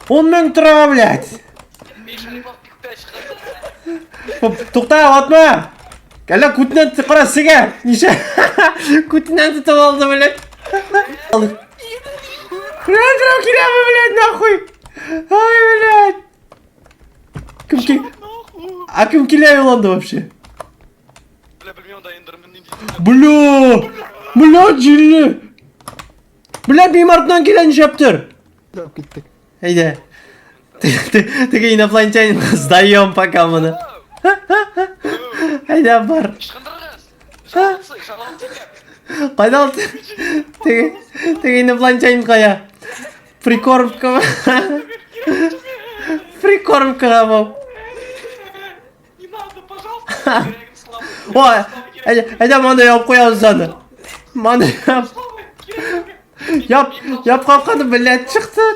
10 мың тұра, блядь. Тоқта, атма. Кәлі кутинанты қара сіге. Неше? Кутинанты тұп алды, блядь. Крау келемі, блядь, нахуй. Ай, блядь. А кім келе оланды вообще? Бля, жилі. Бля, бейім артынан келен жаптыр. Кеттік. Әйде. Ты инопланетянин, сдаем пока мұны. Әйде, бар. Қайда алды? Ты инопланетянин қая. Прикормка. Прикормка бұл. Ой, әйде маңда яп қояу зады. Маңда яп. Яп қалқаны, блядь, шықты.